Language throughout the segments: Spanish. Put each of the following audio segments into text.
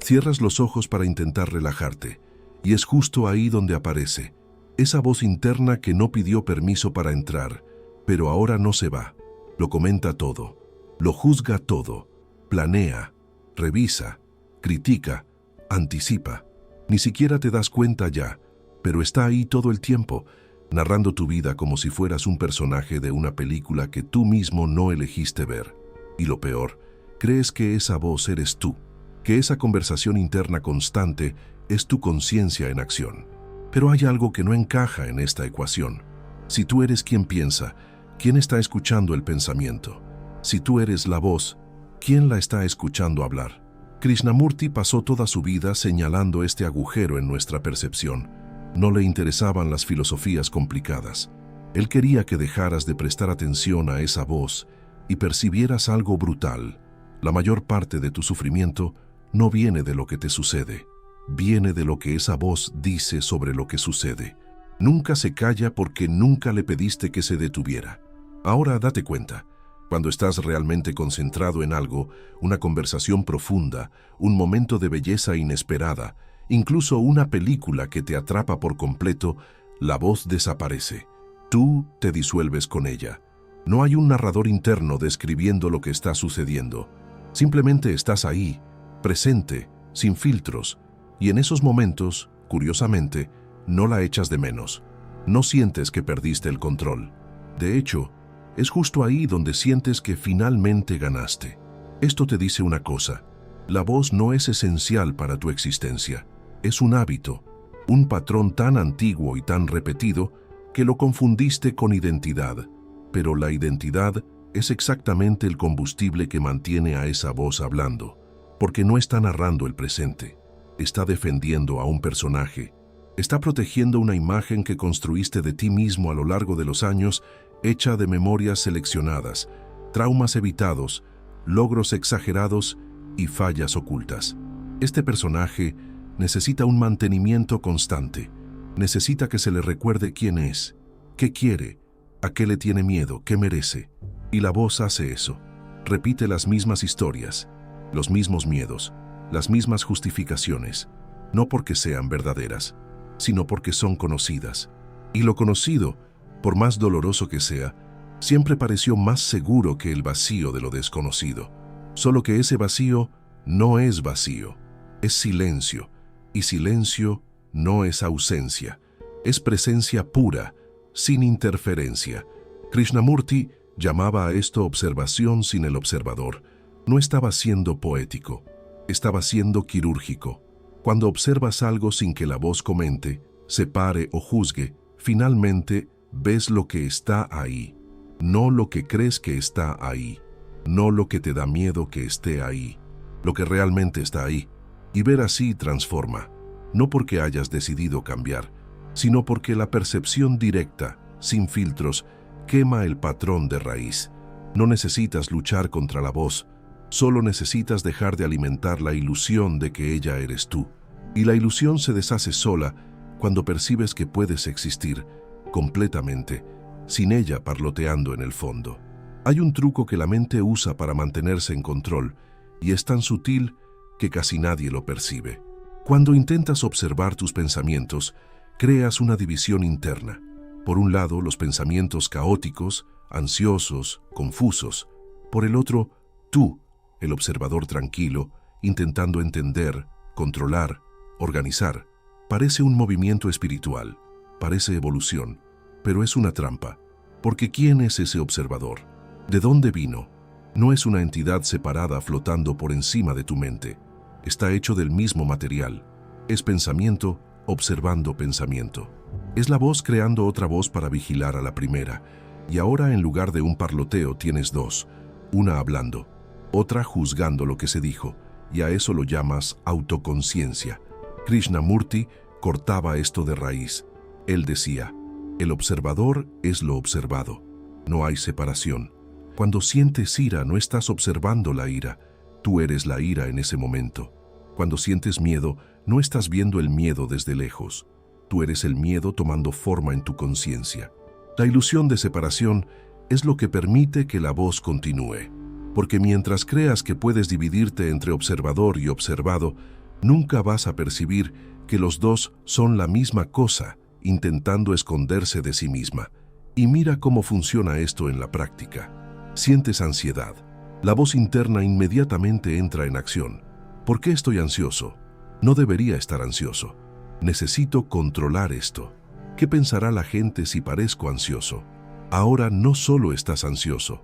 Cierras los ojos para intentar relajarte, y es justo ahí donde aparece esa voz interna que no pidió permiso para entrar, pero ahora no se va. Lo comenta todo, lo juzga todo, planea, revisa, critica, anticipa. Ni siquiera te das cuenta ya, pero está ahí todo el tiempo, narrando tu vida como si fueras un personaje de una película que tú mismo no elegiste ver. Y lo peor, crees que esa voz eres tú, que esa conversación interna constante es tu conciencia en acción. Pero hay algo que no encaja en esta ecuación. Si tú eres quien piensa, ¿quién está escuchando el pensamiento? Si tú eres la voz, ¿quién la está escuchando hablar? Krishnamurti pasó toda su vida señalando este agujero en nuestra percepción. No le interesaban las filosofías complicadas. Él quería que dejaras de prestar atención a esa voz y percibieras algo brutal. La mayor parte de tu sufrimiento no viene de lo que te sucede, viene de lo que esa voz dice sobre lo que sucede. Nunca se calla porque nunca le pediste que se detuviera. Ahora date cuenta, cuando estás realmente concentrado en algo, una conversación profunda, un momento de belleza inesperada, incluso una película que te atrapa por completo, la voz desaparece. Tú te disuelves con ella. No hay un narrador interno describiendo lo que está sucediendo. Simplemente estás ahí, presente, sin filtros, y en esos momentos, curiosamente, no la echas de menos. No sientes que perdiste el control. De hecho, es justo ahí donde sientes que finalmente ganaste. Esto te dice una cosa: la voz no es esencial para tu existencia. Es un hábito, un patrón tan antiguo y tan repetido que lo confundiste con identidad. Pero la identidad es exactamente el combustible que mantiene a esa voz hablando, porque no está narrando el presente, está defendiendo a un personaje, está protegiendo una imagen que construiste de ti mismo a lo largo de los años, hecha de memorias seleccionadas, traumas evitados, logros exagerados y fallas ocultas. Este personaje necesita un mantenimiento constante, necesita que se le recuerde quién es, qué quiere, a qué le tiene miedo, qué merece. Y la voz hace eso, repite las mismas historias, los mismos miedos, las mismas justificaciones, no porque sean verdaderas, sino porque son conocidas. Y lo conocido, por más doloroso que sea, siempre pareció más seguro que el vacío de lo desconocido. Solo que ese vacío no es vacío, es silencio, y silencio no es ausencia, es presencia pura, sin interferencia. Krishnamurti llamaba a esto observación sin el observador. No estaba siendo poético, estaba siendo quirúrgico. Cuando observas algo sin que la voz comente, separe o juzgue, finalmente ves lo que está ahí, no lo que crees que está ahí, no lo que te da miedo que esté ahí, lo que realmente está ahí. Y ver así transforma, no porque hayas decidido cambiar, sino porque la percepción directa, sin filtros, quema el patrón de raíz. No necesitas luchar contra la voz, solo necesitas dejar de alimentar la ilusión de que ella eres tú. Y la ilusión se deshace sola cuando percibes que puedes existir completamente, sin ella parloteando en el fondo. Hay un truco que la mente usa para mantenerse en control, y es tan sutil que casi nadie lo percibe. Cuando intentas observar tus pensamientos, creas una división interna. Por un lado, los pensamientos caóticos, ansiosos, confusos. Por el otro, tú, el observador tranquilo, intentando entender, controlar, organizar. Parece un movimiento espiritual, parece evolución, pero es una trampa. Porque ¿quién es ese observador? ¿De dónde vino? No es una entidad separada flotando por encima de tu mente. Está hecho del mismo material. Es pensamiento observando pensamiento. Es la voz creando otra voz para vigilar a la primera. Y ahora en lugar de un parloteo tienes dos. Una hablando, otra juzgando lo que se dijo. Y a eso lo llamas autoconciencia. Krishnamurti cortaba esto de raíz. Él decía, el observador es lo observado. No hay separación. Cuando sientes ira, no estás observando la ira. Tú eres la ira en ese momento. Cuando sientes miedo, no estás viendo el miedo desde lejos. Tú eres el miedo tomando forma en tu conciencia. La ilusión de separación es lo que permite que la voz continúe. Porque mientras creas que puedes dividirte entre observador y observado, Nunca vas a percibir que los dos son la misma cosa, intentando esconderse de sí misma. Y mira cómo funciona esto en la práctica. Sientes ansiedad. La voz interna inmediatamente entra en acción. ¿Por qué estoy ansioso? No debería estar ansioso. Necesito controlar esto. ¿Qué pensará la gente si parezco ansioso? Ahora no solo estás ansioso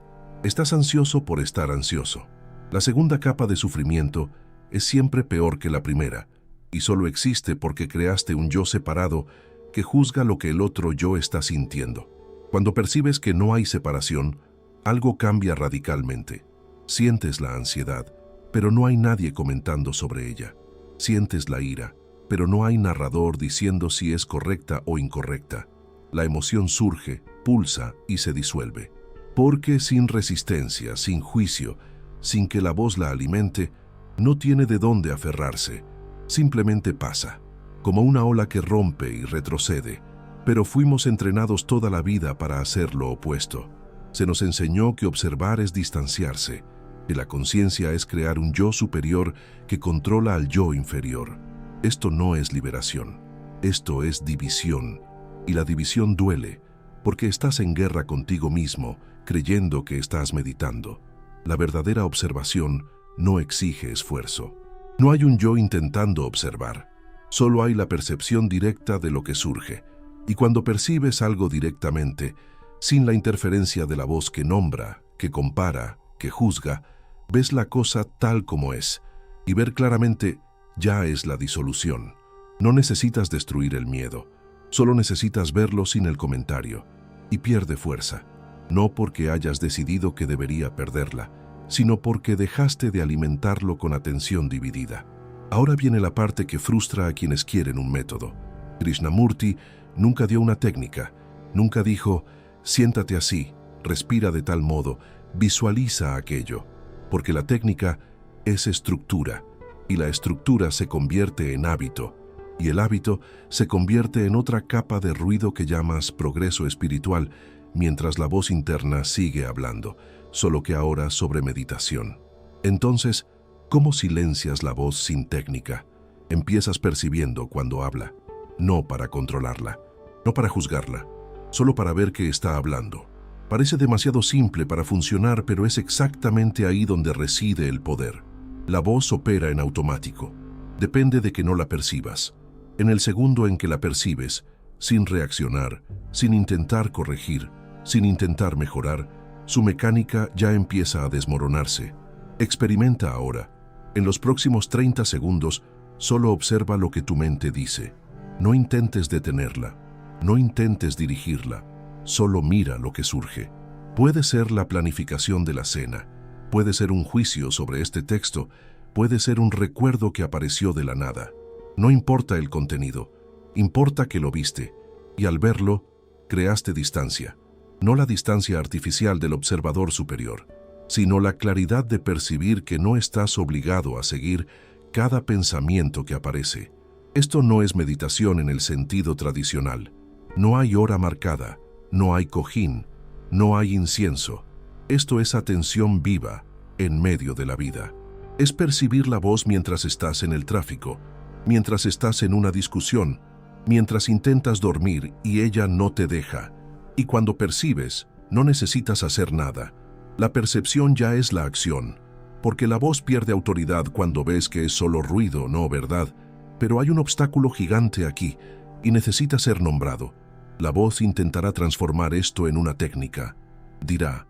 por estar ansioso. La segunda capa de sufrimiento es siempre peor que la primera, y solo existe porque creaste un yo separado que juzga lo que el otro yo está sintiendo. Cuando percibes que no hay separación, algo cambia radicalmente. Sientes la ansiedad, pero no hay nadie comentando sobre ella. Sientes la ira, pero no hay narrador diciendo si es correcta o incorrecta. La emoción surge, pulsa y se disuelve. Porque sin resistencia, sin juicio, sin que la voz la alimente, no tiene de dónde aferrarse. Simplemente pasa, como una ola que rompe y retrocede. Pero fuimos entrenados toda la vida para hacer lo opuesto. Se nos enseñó que observar es distanciarse, que la conciencia es crear un yo superior que controla al yo inferior. Esto no es liberación, esto es división. Y la división duele, porque estás en guerra contigo mismo, creyendo que estás meditando. La verdadera observación no exige esfuerzo. No hay un yo intentando observar, solo hay la percepción directa de lo que surge. Y cuando percibes algo directamente, sin la interferencia de la voz que nombra, que compara, que juzga, ves la cosa tal como es, y ver claramente ya es la disolución. No necesitas destruir el miedo, solo necesitas verlo sin el comentario, y pierde fuerza, no porque hayas decidido que debería perderla, sino porque dejaste de alimentarlo con atención dividida. Ahora viene la parte que frustra a quienes quieren un método. Krishnamurti nunca dio una técnica, nunca dijo, siéntate así, respira de tal modo, visualiza aquello, porque la técnica es estructura, y la estructura se convierte en hábito, y el hábito se convierte en otra capa de ruido que llamas progreso espiritual, mientras la voz interna sigue hablando, solo que ahora sobre meditación. Entonces, ¿cómo silencias la voz sin técnica? Empiezas percibiendo cuando habla, no para controlarla, no para juzgarla, solo para ver que está hablando. Parece demasiado simple para funcionar, pero es exactamente ahí donde reside el poder. La voz opera en automático. Depende de que no la percibas. En el segundo en que la percibes, sin reaccionar, sin intentar corregir, sin intentar mejorar, su mecánica ya empieza a desmoronarse. Experimenta ahora. En los próximos 30 segundos, solo observa lo que tu mente dice. No intentes detenerla, no intentes dirigirla, solo mira lo que surge. Puede ser la planificación de la cena, puede ser un juicio sobre este texto, puede ser un recuerdo que apareció de la nada. No importa el contenido, importa que lo viste, y al verlo, creaste distancia. No la distancia artificial del observador superior, sino la claridad de percibir que no estás obligado a seguir cada pensamiento que aparece. Esto no es meditación en el sentido tradicional. No hay hora marcada, no hay cojín, no hay incienso. Esto es atención viva, en medio de la vida. Es percibir la voz mientras estás en el tráfico, mientras estás en una discusión, mientras intentas dormir y ella no te deja. Y cuando percibes, no necesitas hacer nada. La percepción ya es la acción, porque la voz pierde autoridad cuando ves que es solo ruido, no verdad. Pero hay un obstáculo gigante aquí, y necesita ser nombrado. La voz intentará transformar esto en una técnica. Dirá,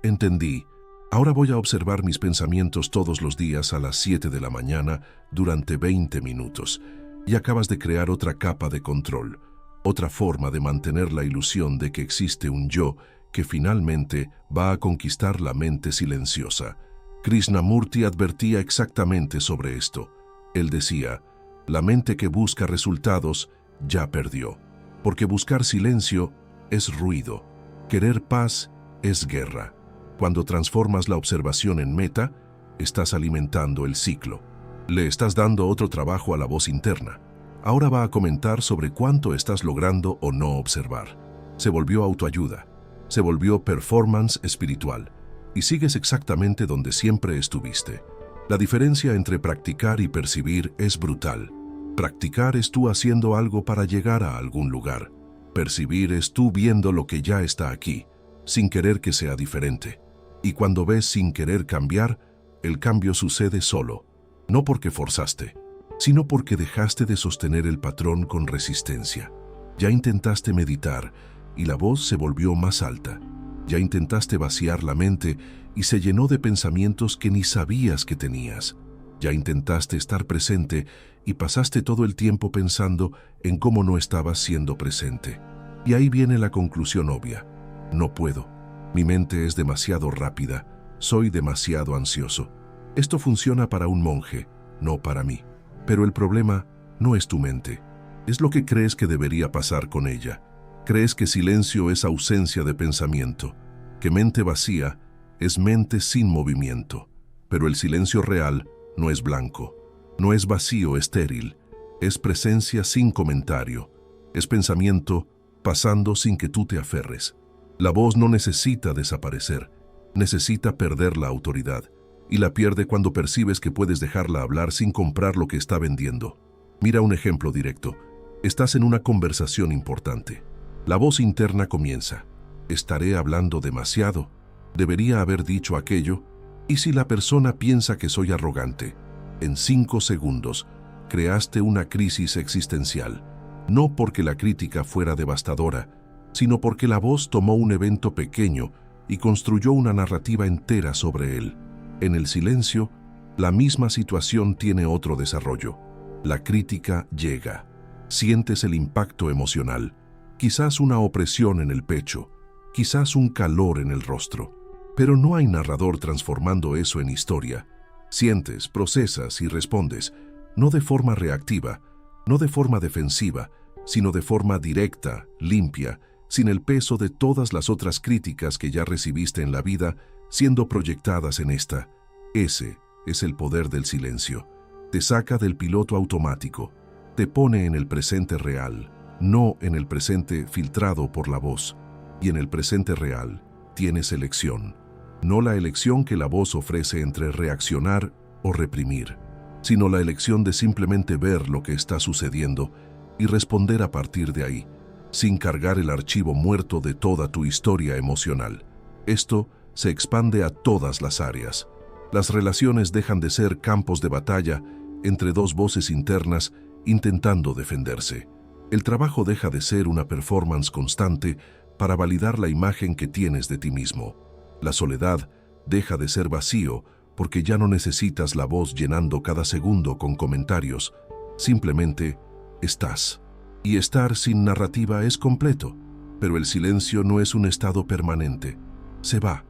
entendí. Ahora voy a observar mis pensamientos todos los días a las 7 de la mañana durante 20 minutos. Y acabas de crear otra capa de control, otra forma de mantener la ilusión de que existe un yo que finalmente va a conquistar la mente silenciosa. Krishnamurti advertía exactamente sobre esto. Él decía, la mente que busca resultados ya perdió, porque buscar silencio es ruido, querer paz es guerra. Cuando transformas la observación en meta, estás alimentando el ciclo. Le estás dando otro trabajo a la voz interna. Ahora va a comentar sobre cuánto estás logrando o no observar. Se volvió autoayuda, se volvió performance espiritual, y sigues exactamente donde siempre estuviste. La diferencia entre practicar y percibir es brutal. Practicar es tú haciendo algo para llegar a algún lugar. Percibir es tú viendo lo que ya está aquí, sin querer que sea diferente. Y cuando ves sin querer cambiar, el cambio sucede solo, no porque forzaste, sino porque dejaste de sostener el patrón con resistencia. Ya intentaste meditar y la voz se volvió más alta. Ya intentaste vaciar la mente y se llenó de pensamientos que ni sabías que tenías. Ya intentaste estar presente y pasaste todo el tiempo pensando en cómo no estabas siendo presente. Y ahí viene la conclusión obvia. No puedo. Mi mente es demasiado rápida. Soy demasiado ansioso. Esto funciona para un monje, no para mí. Pero el problema no es tu mente. Es lo que crees que debería pasar con ella. Crees que silencio es ausencia de pensamiento, que mente vacía es mente sin movimiento. Pero el silencio real no es blanco, no es vacío estéril, es presencia sin comentario, es pensamiento pasando sin que tú te aferres. La voz no necesita desaparecer, necesita perder la autoridad, y la pierde cuando percibes que puedes dejarla hablar sin comprar lo que está vendiendo. Mira un ejemplo directo. Estás en una conversación importante. La voz interna comienza. Estaré hablando demasiado. Debería haber dicho aquello. ¿Y si la persona piensa que soy arrogante? En 5 segundos, creaste una crisis existencial. No porque la crítica fuera devastadora, sino porque la voz tomó un evento pequeño y construyó una narrativa entera sobre él. En el silencio, la misma situación tiene otro desarrollo. La crítica llega. Sientes el impacto emocional. Quizás una opresión en el pecho, quizás un calor en el rostro. Pero no hay narrador transformando eso en historia. Sientes, procesas y respondes, no de forma reactiva, no de forma defensiva, sino de forma directa, limpia, sin el peso de todas las otras críticas que ya recibiste en la vida siendo proyectadas en esta. Ese es el poder del silencio. Te saca del piloto automático, te pone en el presente real, no en el presente filtrado por la voz. Y en el presente real tienes elección. No la elección que la voz ofrece entre reaccionar o reprimir, sino la elección de simplemente ver lo que está sucediendo y responder a partir de ahí, sin cargar el archivo muerto de toda tu historia emocional. Esto se expande a todas las áreas. Las relaciones dejan de ser campos de batalla entre dos voces internas intentando defenderse. El trabajo deja de ser una performance constante para validar la imagen que tienes de ti mismo. La soledad deja de ser vacío porque ya no necesitas la voz llenando cada segundo con comentarios. Simplemente estás. Y estar sin narrativa es completo, pero el silencio no es un estado permanente. Se va,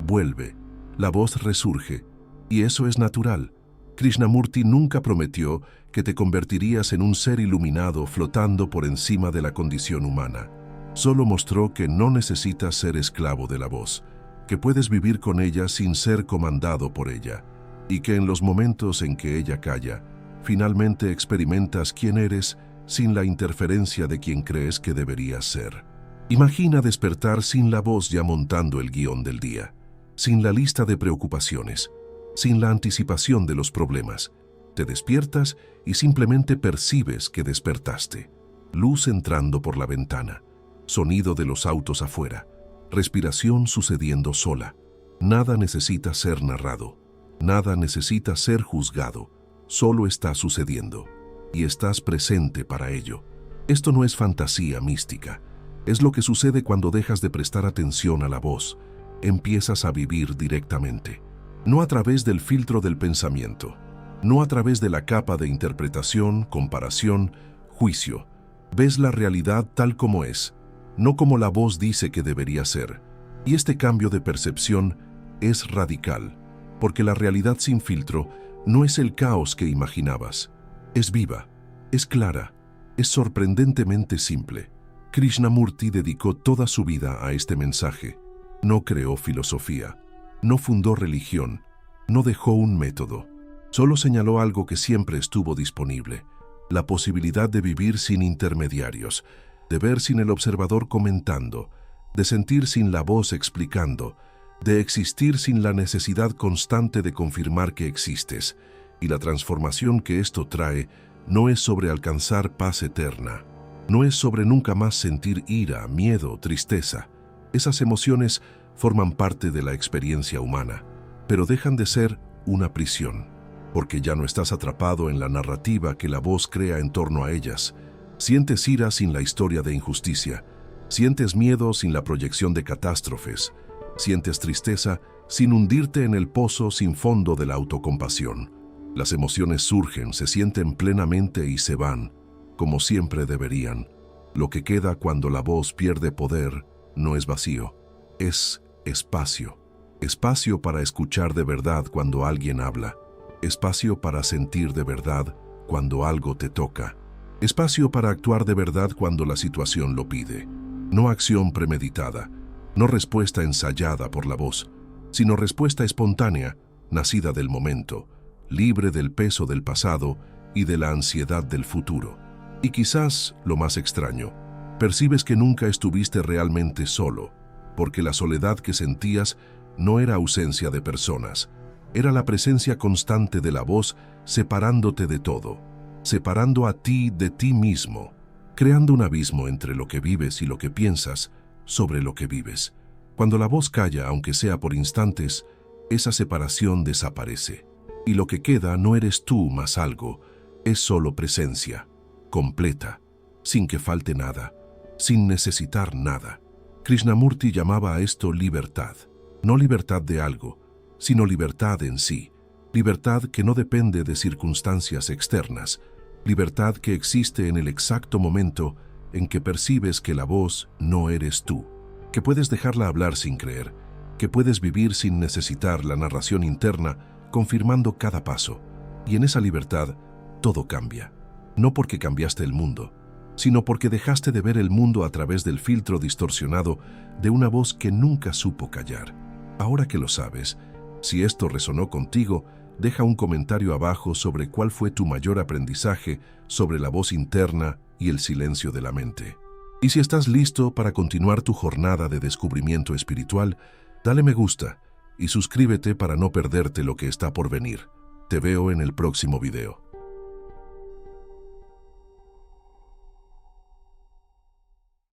vuelve, la voz resurge, y eso es natural. Krishnamurti nunca prometió que te convertirías en un ser iluminado flotando por encima de la condición humana. Solo mostró que no necesitas ser esclavo de la voz, que puedes vivir con ella sin ser comandado por ella, y que en los momentos en que ella calla, finalmente experimentas quién eres sin la interferencia de quien crees que deberías ser. Imagina despertar sin la voz ya montando el guión del día, sin la lista de preocupaciones, sin la anticipación de los problemas. Te despiertas y simplemente percibes que despertaste. Luz entrando por la ventana, sonido de los autos afuera, respiración sucediendo sola. Nada necesita ser narrado, nada necesita ser juzgado, solo está sucediendo. Y estás presente para ello. Esto no es fantasía mística, es lo que sucede cuando dejas de prestar atención a la voz, empiezas a vivir directamente, no a través del filtro del pensamiento, no a través de la capa de interpretación, comparación, juicio. Ves la realidad tal como es, no como la voz dice que debería ser. Y este cambio de percepción es radical, porque la realidad sin filtro no es el caos que imaginabas. Es viva, es clara, es sorprendentemente simple. Krishnamurti dedicó toda su vida a este mensaje. No creó filosofía, no fundó religión, no dejó un método. Solo señaló algo que siempre estuvo disponible: la posibilidad de vivir sin intermediarios, de ver sin el observador comentando, de sentir sin la voz explicando, de existir sin la necesidad constante de confirmar que existes, y la transformación que esto trae no es sobre alcanzar paz eterna, no es sobre nunca más sentir ira, miedo, tristeza. Esas emociones forman parte de la experiencia humana, pero dejan de ser una prisión, porque ya no estás atrapado en la narrativa que la voz crea en torno a ellas. Sientes ira sin la historia de injusticia, sientes miedo sin la proyección de catástrofes, sientes tristeza sin hundirte en el pozo sin fondo de la autocompasión. Las emociones surgen, se sienten plenamente y se van, como siempre deberían. Lo que queda cuando la voz pierde poder no es vacío, es espacio. Espacio para escuchar de verdad cuando alguien habla. Espacio para sentir de verdad cuando algo te toca. Espacio para actuar de verdad cuando la situación lo pide. No acción premeditada, no respuesta ensayada por la voz, sino respuesta espontánea, nacida del momento, libre del peso del pasado y de la ansiedad del futuro. Y quizás, lo más extraño, percibes que nunca estuviste realmente solo, porque la soledad que sentías no era ausencia de personas, era la presencia constante de la voz separándote de todo, separando a ti de ti mismo, creando un abismo entre lo que vives y lo que piensas sobre lo que vives. Cuando la voz calla, aunque sea por instantes, esa separación desaparece, y lo que queda no eres tú más algo, es solo presencia, completa, sin que falte nada, sin necesitar nada. Krishnamurti llamaba a esto libertad, no libertad de algo, sino libertad en sí, libertad que no depende de circunstancias externas, libertad que existe en el exacto momento en que percibes que la voz no eres tú, que puedes dejarla hablar sin creer, que puedes vivir sin necesitar la narración interna confirmando cada paso, y en esa libertad todo cambia, no porque cambiaste el mundo, sino porque dejaste de ver el mundo a través del filtro distorsionado de una voz que nunca supo callar. Ahora que lo sabes, si esto resonó contigo, deja un comentario abajo sobre cuál fue tu mayor aprendizaje sobre la voz interna y el silencio de la mente. Y si estás listo para continuar tu jornada de descubrimiento espiritual, dale me gusta y suscríbete para no perderte lo que está por venir. Te veo en el próximo video.